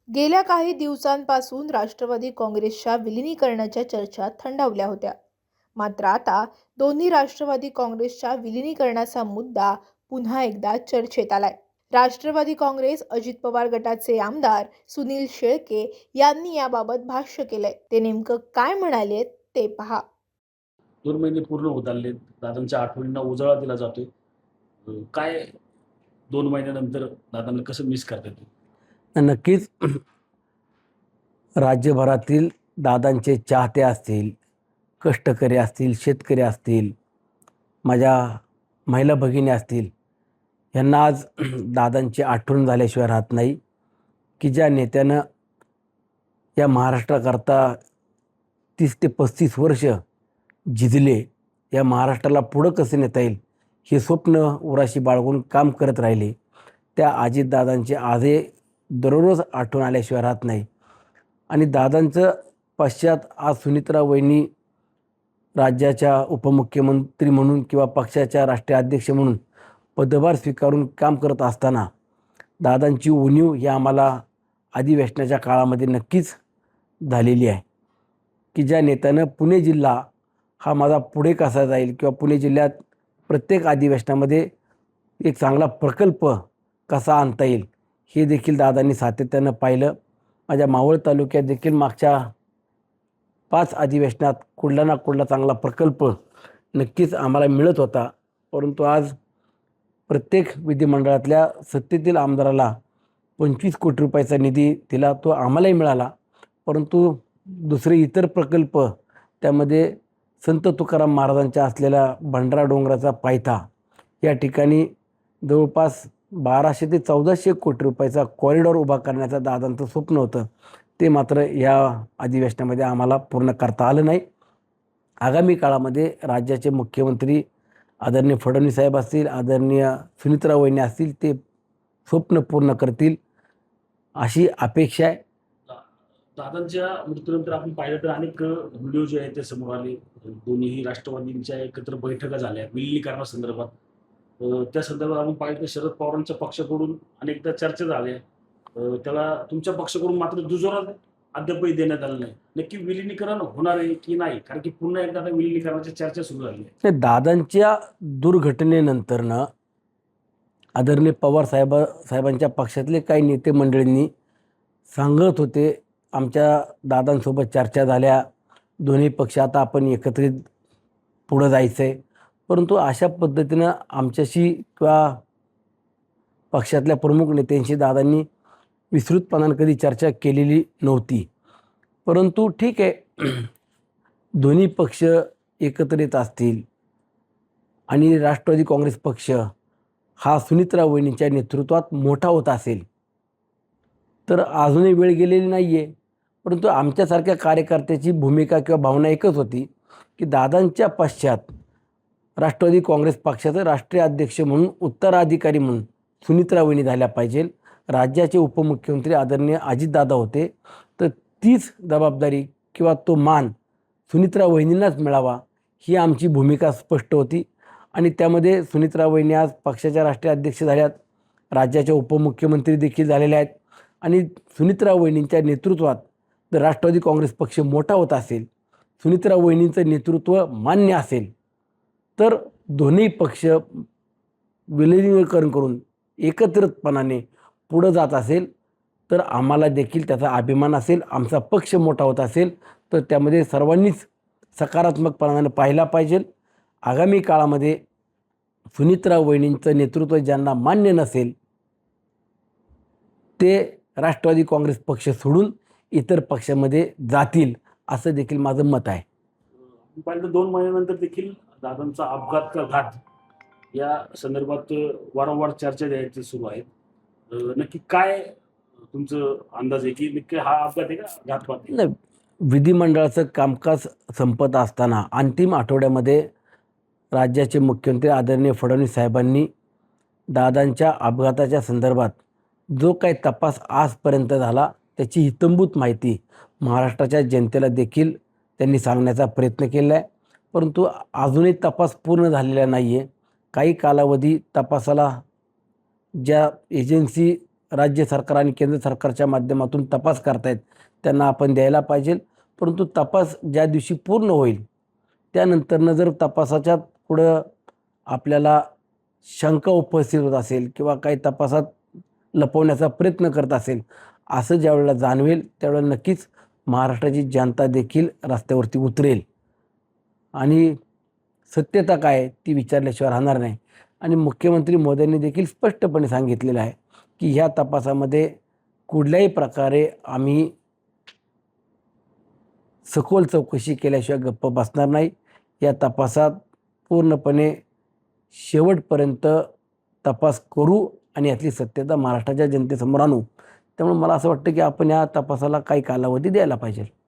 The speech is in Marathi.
गेल्या काही दिवसांपासून राष्ट्रवादी काँग्रेसच्या विलिनीकरणाच्या चर्चा थंडावल्या होत्या. मात्र आता दोन्ही राष्ट्रवादी काँग्रेसच्या विलिनीकरणाचा मुद्दा पुन्हा एकदा चर्चेत आलाय. राष्ट्रवादी काँग्रेस अजित पवार गटाचे आमदार सुनील शेळके यांनी याबाबत भाष्य केलंय. ते नेमकं काय म्हणाले ते पहा. 2 महिने पूर्ण होत आलेत. दादांच्या आठवणींना उजाळा दिला जातोय. काय 2 महिन्यानंतर दादांना कसं मिस करता येतं? नक्कीच राज्यभरातील दादांचे चाहते असतील, कष्टकरी असतील, शेतकरी असतील, माझ्या महिला भगिनी असतील, यांना आज दादांची आठवण झाल्याशिवाय राहत नाही, की ज्या नेत्यानं या महाराष्ट्राकरता 30 ते 35 वर्ष झिजले, या महाराष्ट्राला पुढं कसं नेता येईल हे स्वप्न उराशी बाळगून काम करत राहिले. त्या अजितदादांची आजही दररोज आठवण आल्याशिवाय राहत नाही. आणि दादांचं पश्चात आज सुनित्रा वहिनी राज्याच्या उपमुख्यमंत्री म्हणून किंवा पक्षाच्या राष्ट्रीय अध्यक्ष म्हणून पदभार स्वीकारून काम करत असताना दादांची उणीव ही आम्हाला अधिवेशनाच्या काळामध्ये नक्कीच झालेली आहे, की ज्या नेत्यानं पुणे जिल्हा हा माझा पुढे कसा जाईल किंवा पुणे जिल्ह्यात प्रत्येक अधिवेशनामध्ये एक चांगला प्रकल्प कसा आणता येईल हे देखील दादांनी सातत्यानं पाहिलं. माझ्या मावळ तालुक्यात देखील मागच्या 5 अधिवेशनात कुठला ना कुठला चांगला प्रकल्प नक्कीच आम्हाला मिळत होता. परंतु आज प्रत्येक विधिमंडळातल्या सत्तेतील आमदाराला 25 कोटी रुपयाचा निधी दिला, तो आम्हालाही मिळाला. परंतु दुसरे इतर प्रकल्प, त्यामध्ये संत तुकाराम महाराजांच्या असलेला भंडारा डोंगराचा पायथा या ठिकाणी जवळपास 1200 ते 1400 कोटी रुपयाचा कॉरिडॉर उभा करण्याचं दादांचं स्वप्न होतं. ते मात्र या अधिवेशनामध्ये आम्हाला पूर्ण करता आलं नाही. आगामी काळामध्ये राज्याचे मुख्यमंत्री आदरणीय फडणवीस साहेब असतील, आदरणीय सुनित्रा वहिनी असतील, ते स्वप्न पूर्ण करतील अशी अपेक्षा आहे. दादांच्या मृत्यूनंतर आपण पाहिलं तर अनेक व्हिडिओ जे आहेत ते समोर आले. दोन्ही राष्ट्रवादींच्या एकत्र बैठका झाल्या विलिनीकरणासंदर्भात. त्या संदर्भात आपण पाहिलं तर शरद पवारांच्या पक्षाकडून अनेकदा चर्चा झाल्या. त्याला तुमच्या पक्षाकडून मात्र दुजोरा अद्यापही देण्यात आला नाही. नक्की विलिनीकरण होणार आहे की नाही? कारण की पुन्हा एकदा आता विलिनीकरणाची चर्चा सुरू झाली आहे. दादांच्या दुर्घटनेनंतरनं आदरणीय पवार साहेबांच्या पक्षातले काही नेते मंडळींनी सांगत होते, आमच्या दादांसोबत चर्चा झाल्या, दोन्ही पक्ष आता आपण एकत्रित पुढं जायचं आहे. परंतु अशा पद्धतीनं आमच्याशी किंवा पक्षातल्या प्रमुख नेत्यांशी दादांनी विस्तृतपणानं कधी चर्चा केलेली नव्हती. परंतु ठीक आहे, दोन्ही पक्ष एकत्रित असतील आणि राष्ट्रवादी काँग्रेस पक्ष हा सुनित्रा वहिनीच्या नेतृत्वात मोठा होत असेल तर अजूनही वेळ गेलेली नाही आहे. परंतु आमच्यासारख्या कार्यकर्त्याची भूमिका किंवा भावना एकच होती, की दादांच्या पश्चात राष्ट्रवादी काँग्रेस पक्षाचे राष्ट्रीय अध्यक्ष म्हणून उत्तराधिकारी म्हणून सुनित्रा वहिनी झाल्या पाहिजे. राज्याचे उपमुख्यमंत्री आदरणीय अजितदादा होते, तर तीच जबाबदारी किंवा तो मान सुनित्रा वहिनींनाच मिळावा ही आमची भूमिका स्पष्ट होती. आणि त्यामध्ये सुनित्रा वहिनी आज पक्षाच्या राष्ट्रीय अध्यक्ष झाल्यात, राज्याच्या उपमुख्यमंत्री देखील झालेल्या आहेत. आणि सुनित्रा वहिनींच्या नेतृत्वात जर राष्ट्रवादी काँग्रेस पक्ष मोठा होत असेल, सुनित्रा वहिनींचं नेतृत्व मान्य असेल, तर दोन्ही पक्ष विलिनीकरण करून एकत्रितपणाने पुढं जात असेल तर आम्हाला देखील त्याचा अभिमान असेल. आमचा पक्ष मोठा होत असेल तर त्यामध्ये सर्वांनीच सकारात्मकपणाने पाहिला पाहिजे. आगामी काळामध्ये सुनित्रा वहिनींचं नेतृत्व ज्यांना मान्य नसेल ते राष्ट्रवादी काँग्रेस पक्ष सोडून इतर पक्षामध्ये जातील, असं देखील माझं मत आहे. पाहिलं 2 महिन्यानंतर देखील दादांचा अपघात का घात या संदर्भात वारंवार चर्चा द्यायची सुरू आहेत. नक्की काय तुमचं अंदाज आहे की नक्की हा अपघात आहे का घातपात आहे? नाही, विधिमंडळाचं कामकाज संपत असताना अंतिम आठवड्यामध्ये राज्याचे मुख्यमंत्री आदरणीय फडणवीस साहेबांनी दादांच्या अपघाताच्या संदर्भात जो काही तपास आजपर्यंत झाला त्याची हितंभूत माहिती महाराष्ट्राच्या जनतेला देखील त्यांनी सांगण्याचा प्रयत्न केला आहे. परंतु अजूनही तपास पूर्ण झालेला नाही आहे. काही कालावधी तपासाला ज्या एजन्सी राज्य सरकार आणि केंद्र सरकारच्या माध्यमातून तपास करतायत त्यांना आपण द्यायला पाहिजे. परंतु तपास ज्या दिवशी पूर्ण होईल त्यानंतरनं जर तपासाच्या पुढं आपल्याला शंका उपस्थित होत असेल किंवा काही तपासात लपवण्याचा प्रयत्न करत असेल, असं ज्यावेळेला जाणवेल त्यावेळेला नक्कीच महाराष्ट्राची जनता देखील रस्त्यावरती उतरेल आणि सत्यता काय आहे ती विचारल्याशिवाय राहणार नाही. आणि मुख्यमंत्री मोदींनी देखील स्पष्टपणे सांगितलेलं आहे की ह्या तपासामध्ये कुठल्याही प्रकारे आम्ही सखोल चौकशी केल्याशिवाय गप्प बसणार नाही. या तपासात पूर्णपणे शेवटपर्यंत तपास करू आणि यातली सत्यता महाराष्ट्राच्या जनतेसमोर आणू. त्यामुळे मला असं वाटतं की आपण या तपासाला काही कालावधी द्यायला पाहिजे.